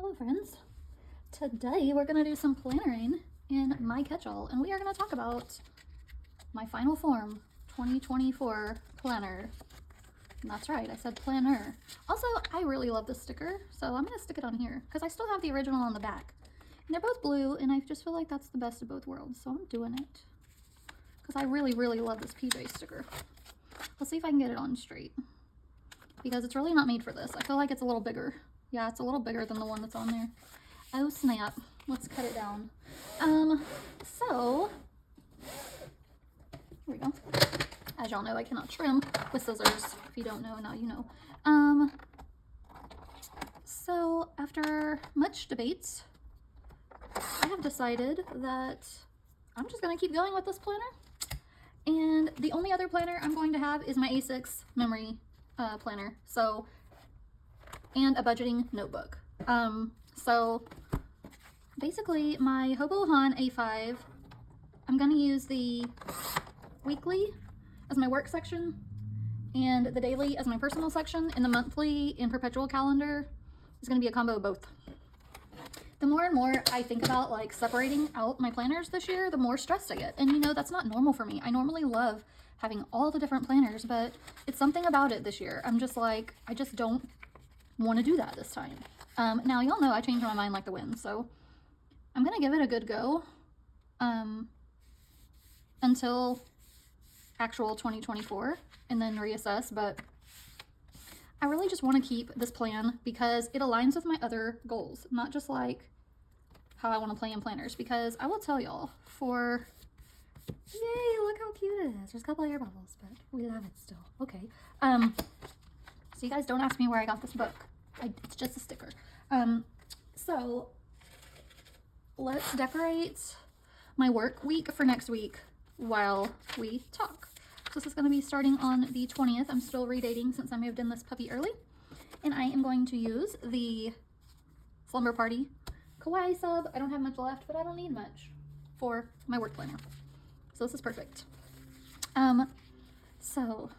Hello friends. Today we're going to do some plannering in my catch-all and we are going to talk about my Final Form 2024 planner. And that's right, I said planner. Also, I really love this sticker, so I'm going to stick it on here because I still have the original on the back. And they're both blue and I just feel like that's the best of both worlds, so I'm doing it. Because I really love this PJ sticker. Let's see if I can get it on straight. Because it's really not made for this. I feel like it's a little bigger. Yeah, it's a little bigger than the one that's on there. Oh snap, let's cut it down. So, here we go. As y'all know, I cannot trim with scissors. If you don't know, now you know. So after much debate, I have decided that I'm just gonna keep going with this planner. And the only other planner I'm going to have is my A6 memory planner. So, and a budgeting notebook. So basically my Hobo Han A5, I'm going to use the weekly as my work section and the daily as my personal section, and the monthly and perpetual calendar is going to be a combo of both. The more and more I think about like separating out my planners this year, the more stressed I get. And you know, that's not normal for me. I normally love having all the different planners, but it's something about it this year. I'm just like, I just don't want to do that this time. Now y'all know I change my mind like the wind, so I'm gonna give it a good go until actual 2024 and then reassess. But I really just want to keep this plan because it aligns with my other goals, not just like how I want to plan planners. Because I will tell y'all, for yay, look how cute it is. There's a couple air bubbles, but we love it still. Okay. So you guys don't ask me where I got this book. It's just a sticker. So let's decorate my work week for next week while we talk. So this is going to be starting on the 20th. I'm still redating since I moved in this puppy early. And I am going to use the Slumber Party Kawaii sub. I don't have much left, but I don't need much for my work planner. So this is perfect. So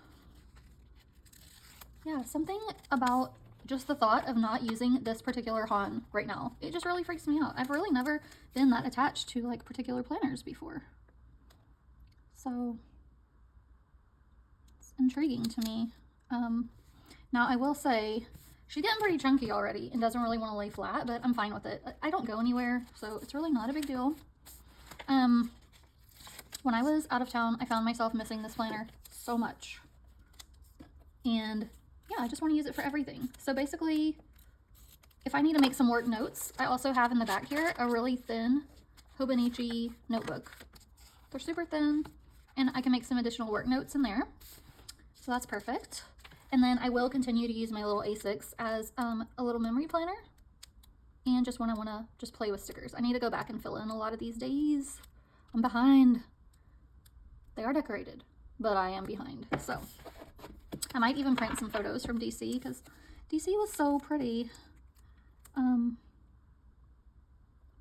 yeah, something about just the thought of not using this particular Han right now, it just really freaks me out. I've really never been that attached to like particular planners before. So it's intriguing to me. Now I will say she's getting pretty chunky already and doesn't really want to lay flat, but I'm fine with it. I don't go anywhere, so it's really not a big deal. When I was out of town, I found myself missing this planner so much. And yeah, I just want to use it for everything. So basically, if I need to make some work notes, I also have in the back here a really thin Hobonichi notebook. They're super thin, and I can make some additional work notes in there. So that's perfect. And then I will continue to use my little A6 as a little memory planner. And just when I want to just play with stickers. I need to go back and fill in a lot of these days. I'm behind. They are decorated, but I am behind. So I might even print some photos from DC because DC was so pretty.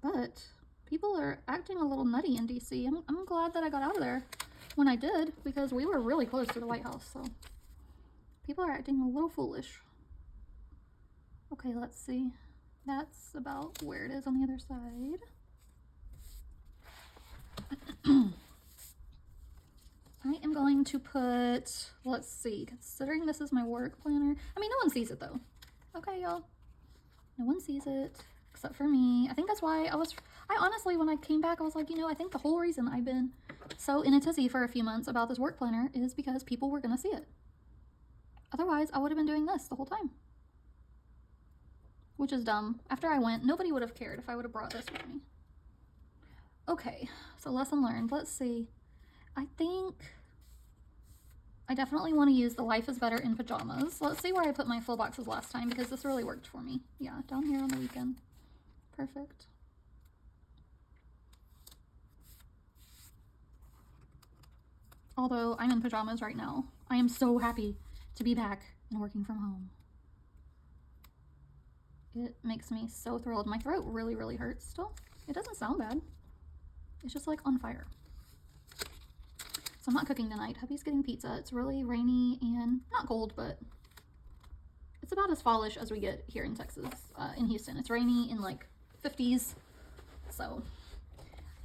But people are acting a little nutty in DC. I'm glad that I got out of there when I did, because we were really close to the White House. So people are acting a little foolish. Okay, let's see. That's about where it is on the other side. I am going to put, let's see, considering this is my work planner. I mean, no one sees it though. Okay, y'all. No one sees it except for me. I think that's why I honestly, when I came back, I was like, you know, I think the whole reason I've been so in a tizzy for a few months about this work planner is because people were going to see it. Otherwise, I would have been doing this the whole time. Which is dumb. After I went, nobody would have cared if I would have brought this with me. Okay, so lesson learned. Let's see. I think I definitely want to use the Life is Better in Pajamas. Let's see where I put my full boxes last time, because this really worked for me. Yeah, down here on the weekend. Perfect. Although I'm in pajamas right now, I am so happy to be back and working from home. It makes me so thrilled. My throat really hurts still. It doesn't sound bad. It's just like on fire. So I'm not cooking tonight. Hubby's getting pizza. It's really rainy and not cold, but It's about as fallish as we get here in Texas, in Houston. It's rainy in like 50s. So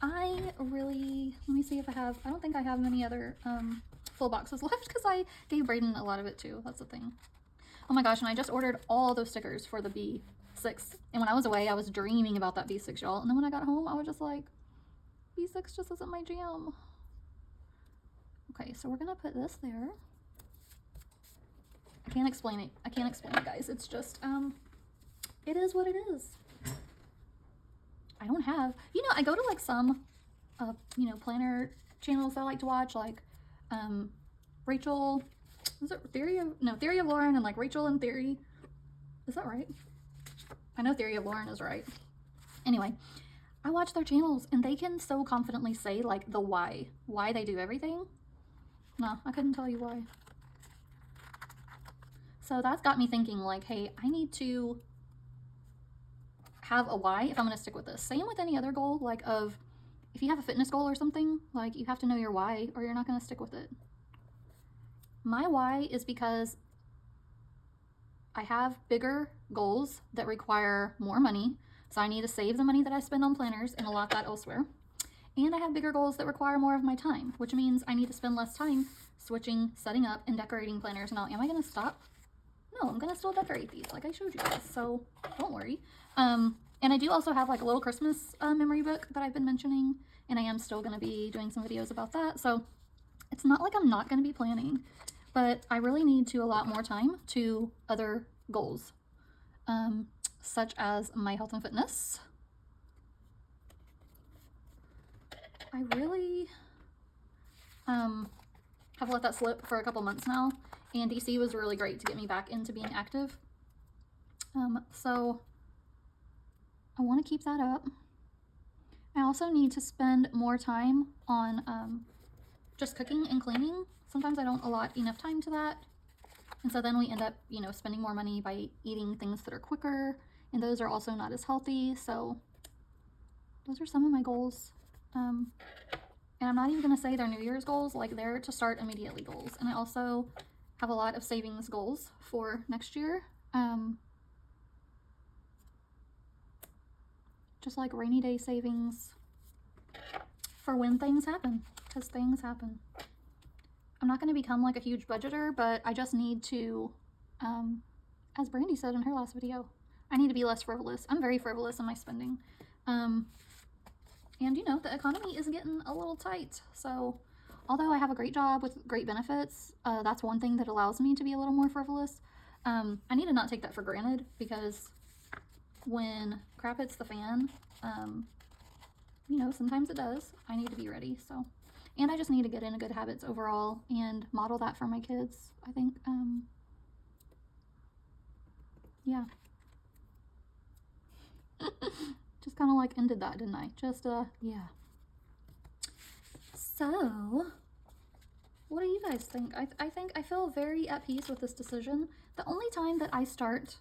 I really, let me see if I have, I don't think I have many other full boxes left because I gave Brayden a lot of it too. That's the thing. Oh my gosh, and I just ordered all those stickers for the B6. And when I was away, I was dreaming about that B6, y'all. And then when I got home, I was just like, B6 just isn't my jam. Okay, so we're gonna put this there. I can't explain it. I can't explain it, guys. It's just, it is what it is. I don't have, you know, I go to like some, you know, planner channels that I like to watch, like, Rachel, is it Theory of Lauren, and like Rachel and Theory. Is that right? I know Theory of Lauren is right. Anyway, I watch their channels and they can so confidently say like the why they do everything. No, I couldn't tell you why. So that's got me thinking like, hey, I need to have a why if I'm going to stick with this. Same with any other goal, like of if you have a fitness goal or something, like you have to know your why or you're not going to stick with it. My why is because I have bigger goals that require more money. So I need to save the money that I spend on planners and allot that elsewhere. And I have bigger goals that require more of my time, which means I need to spend less time switching, setting up, and decorating planners. Now, am I going to stop? No, I'm going to still decorate these like I showed you guys, so don't worry. And I do also have like a little Christmas memory book that I've been mentioning, and I am still going to be doing some videos about that. So it's not like I'm not going to be planning, but I really need to allot more time to other goals, such as my health and fitness. I really have let that slip for a couple months now, and DC was really great to get me back into being active. So I want to keep that up. I also need to spend more time on just cooking and cleaning. Sometimes I don't allot enough time to that, and so then we end up, you know, spending more money by eating things that are quicker, and those are also not as healthy. So those are some of my goals. And I'm not even going to say they're New Year's goals, like they're to start immediately goals. And I also have a lot of savings goals for next year. Just like rainy day savings for when things happen, because things happen. I'm not going to become like a huge budgeter, but I just need to, as Brandy said in her last video, I need to be less frivolous. I'm very frivolous in my spending. And you know, the economy is getting a little tight. So although I have a great job with great benefits, that's one thing that allows me to be a little more frivolous. I need to not take that for granted, because when crap hits the fan, you know, sometimes it does. I need to be ready. So, and I just need to get into good habits overall and model that for my kids, I think. Yeah. Just kind of like ended that, didn't I? Just, yeah. So, what do you guys think? I think I feel very at peace with this decision. The only time that I start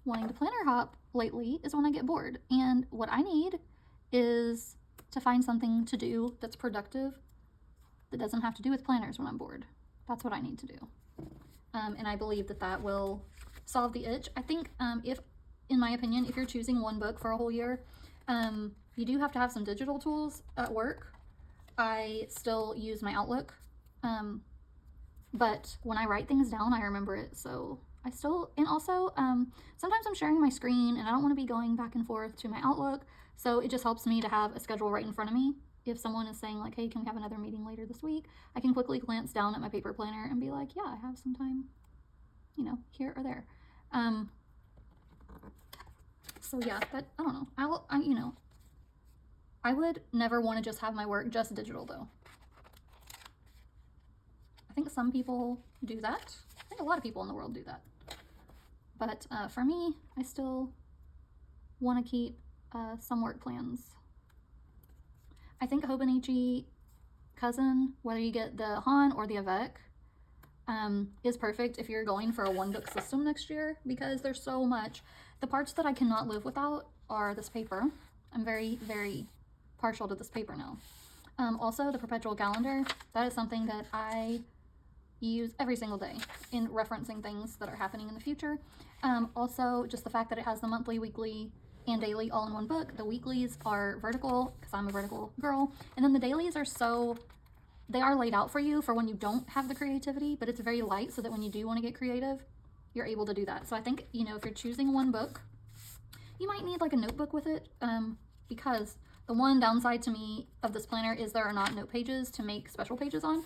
wanting to planner hop lately is when I get bored. And what I need is to find something to do that's productive, that doesn't have to do with planners when I'm bored. That's what I need to do. And I believe that that will solve the itch. I think in my opinion, if you're choosing one book for a whole year, you do have to have some digital tools at work. I still use my Outlook, but when I write things down, I remember it. So I still, and also sometimes I'm sharing my screen and I don't want to be going back and forth to my Outlook. So it just helps me to have a schedule right in front of me. If someone is saying like, hey, can we have another meeting later this week? I can quickly glance down at my paper planner and be like, yeah, I have some time, you know, here or there. So yeah, but I don't know. You know, I would never want to just have my work just digital though. I think some people do that. I think a lot of people in the world do that. But for me, I still want to keep some work plans. I think Hobonichi Cousin, whether you get the Han or the Avec, is perfect if you're going for a one book system next year, because there's so much. The parts that I cannot live without are this paper. I'm very, very partial to this paper now. Also, the perpetual calendar. That is something that I use every single day in referencing things that are happening in the future. Also, just the fact that it has the monthly, weekly, and daily all in one book. The weeklies are vertical because I'm a vertical girl, and then the dailies are they are laid out for you for when you don't have the creativity, but it's very light so that when you do want to get creative, you're able to do that. So I think, you know, if you're choosing one book, you might need like a notebook with it, because the one downside to me of this planner is there are not note pages to make special pages on,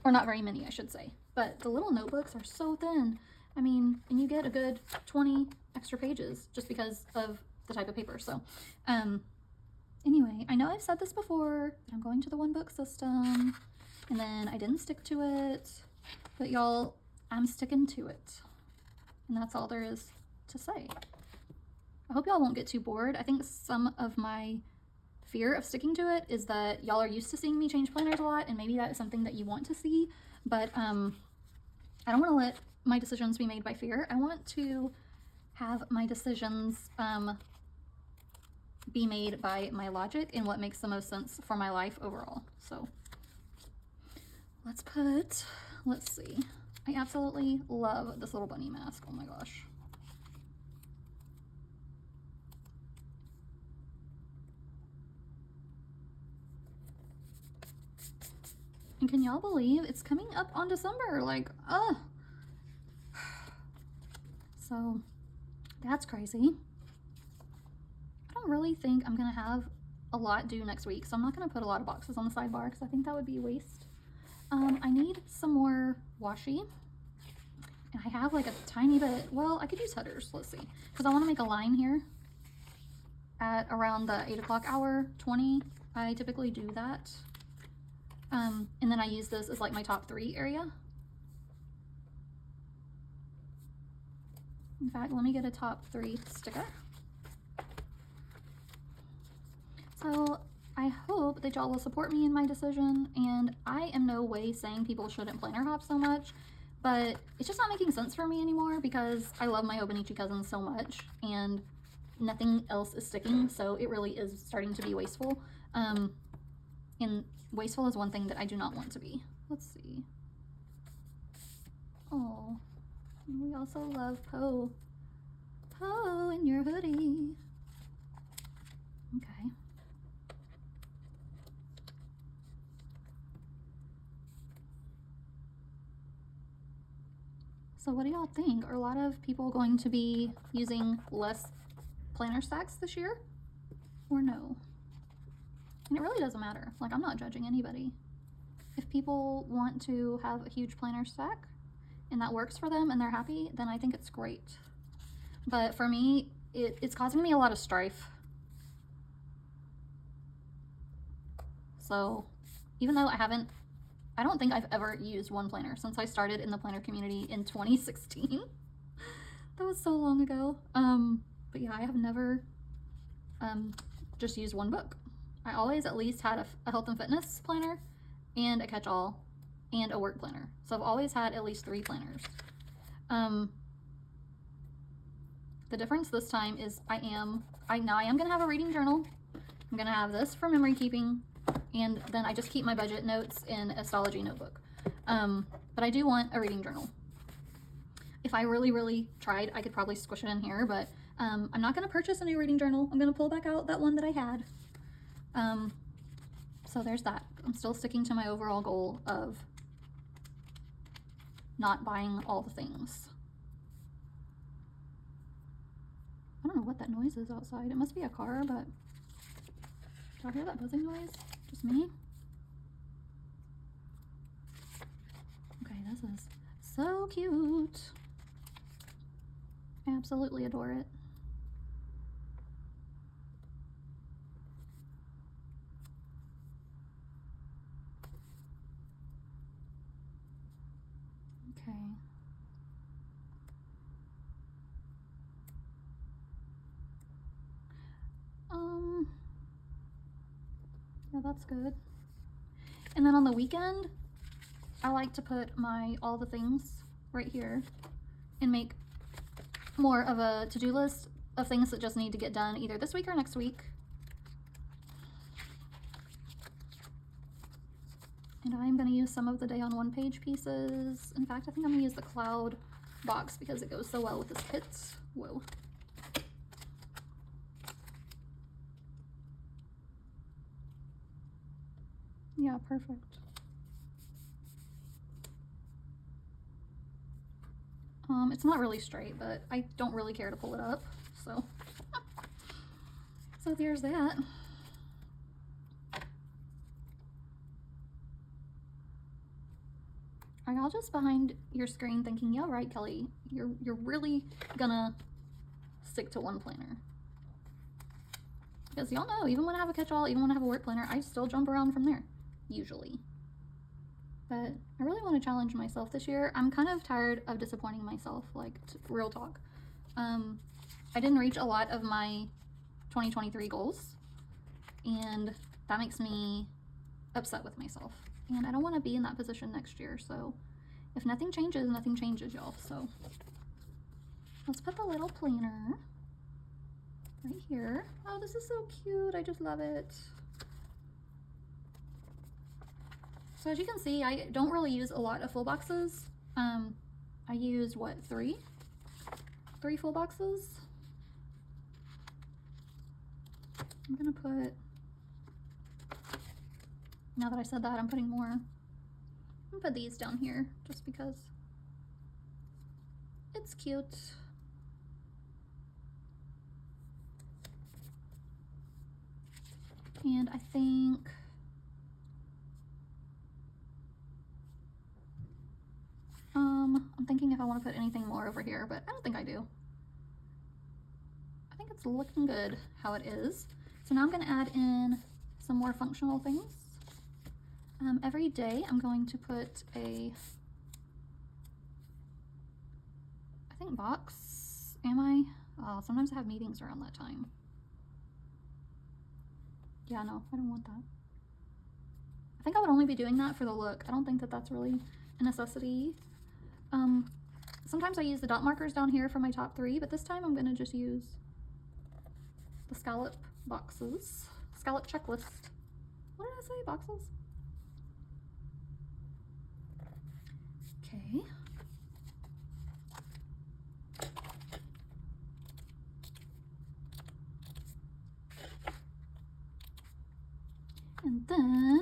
or not very many, I should say. But the little notebooks are so thin. I mean, and you get a good 20 extra pages just because of the type of paper. So, anyway, I know I've said this before, that I'm going to the one book system, and then I didn't stick to it, but y'all, I'm sticking to it. And that's all there is to say. I hope y'all won't get too bored. I think some of my fear of sticking to it is that y'all are used to seeing me change planners a lot, and maybe that is something that you want to see, but I don't want to let my decisions be made by fear. I want to have my decisions be made by my logic and what makes the most sense for my life overall. So let's see. I absolutely love this little bunny mask. Oh my gosh. And can y'all believe it's coming up on December? Like, so that's crazy. I don't really think I'm gonna have a lot due next week, so I'm not gonna put a lot of boxes on the sidebar because I think that would be a waste. I need some more washi, and I have like a tiny bit. Well, I could use headers. Let's see, because I want to make a line here at around the 8 o'clock hour, 20. I typically do that, and then I use this as like my top 3 area. In fact, let me get a top 3 sticker. So I hope that y'all will support me in my decision, and I am no way saying people shouldn't planner hop so much, but it's just not making sense for me anymore because I love my Hobonichi cousins so much and nothing else is sticking, so it really is starting to be wasteful. And wasteful is one thing that I do not want to be. Let's see. Oh, we also love Poe. Poe in your hoodie. Okay. So what do y'all think? Are a lot of people going to be using less planner stacks this year? Or no? And it really doesn't matter. Like, I'm not judging anybody. If people want to have a huge planner stack and that works for them and they're happy, then I think it's great. But for me, it's causing me a lot of strife. So even though I don't think I've ever used one planner since I started in the planner community in 2016. That was so long ago. But yeah, I have never just used one book. I always at least had a health and fitness planner and a catch-all and a work planner. So I've always had at least 3 planners. The difference this time is I am gonna have a reading journal. I'm gonna have this for memory keeping, and then I just keep my budget notes in Astrology notebook. But I do want a reading journal. If I really, really tried, I could probably squish it in here, but I'm not gonna purchase a new reading journal. I'm gonna pull back out that one that I had. So there's that. I'm still sticking to my overall goal of not buying all the things. I don't know what that noise is outside. It must be a car, but do I hear that buzzing noise? Just me? Okay, this is so cute. I absolutely adore it. Okay. Yeah, that's good. And then on the weekend, I like to put my all the things right here and make more of a to-do list of things that just need to get done either this week or next week. And I'm going to use some of the Day on One Page pieces. In fact, I think I'm going to use the Cloud box because it goes so well with this kit. Whoa. Yeah, perfect. It's not really straight, but I don't really care to pull it up, so. So there's that. Are y'all just behind your screen thinking, yeah, right, Kelly, you're really gonna stick to one planner? Because y'all know, even when I have a catch-all, even when I have a work planner, I still jump around from there, usually. But I really want to challenge myself this year. I'm kind of tired of disappointing myself, like, real talk. I didn't reach a lot of my 2023 goals, and that makes me upset with myself. And I don't want to be in that position next year, so if nothing changes, nothing changes, y'all. So let's put the little planner right here. Oh, this is so cute. I just love it. So as you can see, I don't really use a lot of full boxes. I used, what, three full boxes? I'm gonna put, now that I said that, I'm putting more. I'm gonna put these down here just because it's cute. And I think I'm thinking if I want to put anything more over here, but I don't think I do. I think it's looking good how it is. So now I'm going to add in some more functional things. Every day I'm going to put a, I think, box. Am I? Oh, sometimes I have meetings around that time. Yeah, no, I don't want that. I think I would only be doing that for the look. I don't think that that's really a necessity. Sometimes I use the dot markers down here for my top 3, but this time I'm going to just use the scallop boxes. Scallop checklist. What did I say? Boxes? Okay. And then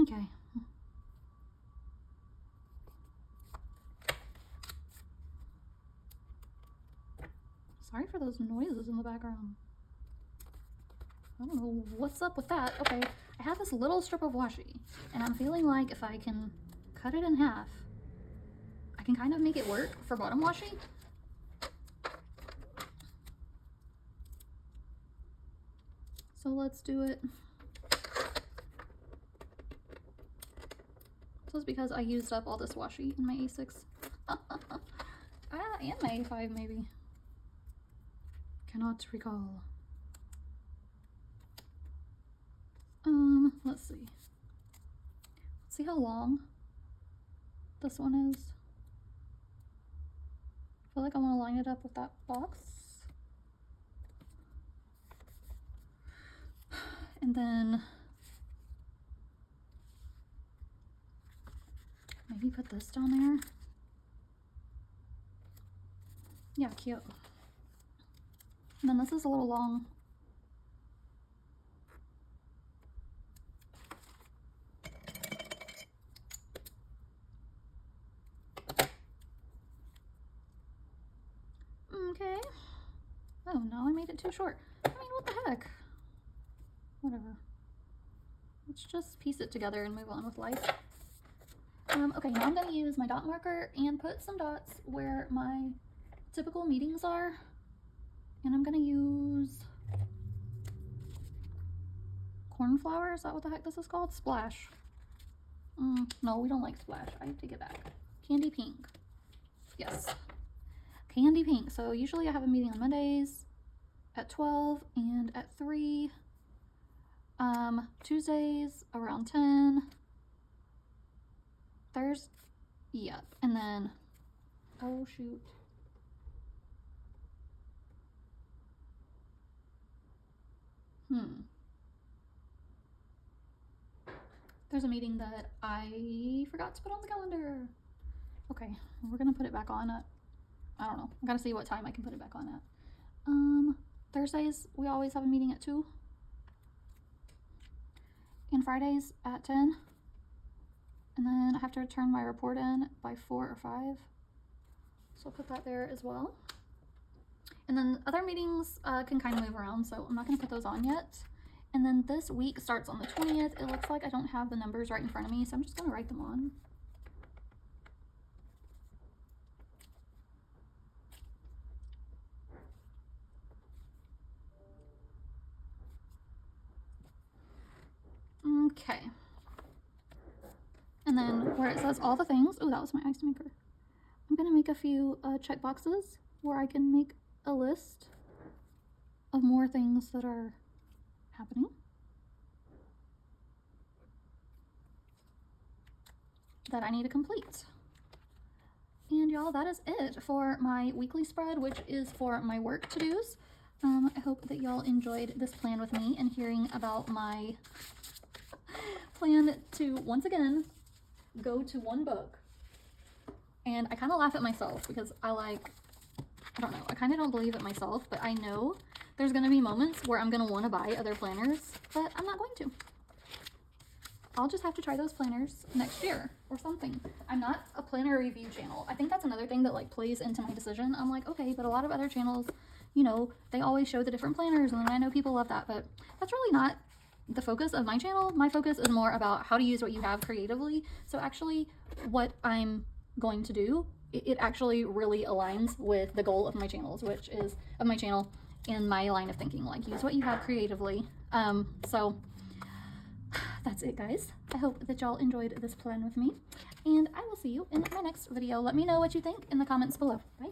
okay. Sorry for those noises in the background. I don't know what's up with that. Okay, I have this little strip of washi, and I'm feeling like if I can cut it in half, I can kind of make it work for bottom washi. So let's do it. So it's because I used up all this washi in my A6. And my A5 maybe. Cannot recall. Let's see. Let's see how long this one is. I feel like I want to line it up with that box. And then maybe put this down there. Yeah, cute. And then this is a little long. Okay. Oh no, I made it too short. I mean, what the heck? Whatever. Let's just piece it together and move on with life. Okay, now I'm going to use my dot marker and put some dots where my typical meetings are. And I'm going to use cornflower. Is that what the heck this is called? Splash. No, we don't like Splash. I take it back. Candy pink. Yes. candy pink. So usually I have a meeting on Mondays at 12 and at 3. Tuesdays around 10. Thursday, yeah, and then, oh shoot. There's a meeting that I forgot to put on the calendar. Okay, we're gonna put it back on at, I don't know, I gotta see what time I can put it back on at. Thursdays, we always have a meeting at 2. And Fridays at 10. And then I have to turn my report in by 4 or 5. So I'll put that there as well. And then other meetings can kind of move around, so I'm not gonna put those on yet. And then this week starts on the 20th. It looks like I don't have the numbers right in front of me, so I'm just gonna write them on. Okay. And then where it says all the things, oh, that was my ice maker. I'm gonna make a few check boxes where I can make a list of more things that are happening. That I need to complete. And y'all, that is it for my weekly spread, which is for my work to-dos. I hope that y'all enjoyed this plan with me and hearing about my plan to, once again, go to one book. And I kind of laugh at myself because I don't know, I kind of don't believe it myself, but I know there's going to be moments where I'm going to want to buy other planners, but I'm not going to. I'll just have to try those planners next year or something. I'm not a planner review channel. I think that's another thing that like plays into my decision. I'm like, okay, but a lot of other channels, you know, they always show the different planners, and I know people love that, but that's really not the focus of my channel. My focus is more about how to use what you have creatively. So actually what I'm going to do, it actually really aligns with the goal of my channels, which is of my channel in my line of thinking, like use what you have creatively. So that's it, guys. I hope that y'all enjoyed this plan with me, and I will see you in my next video. Let me know what you think in the comments below. Bye.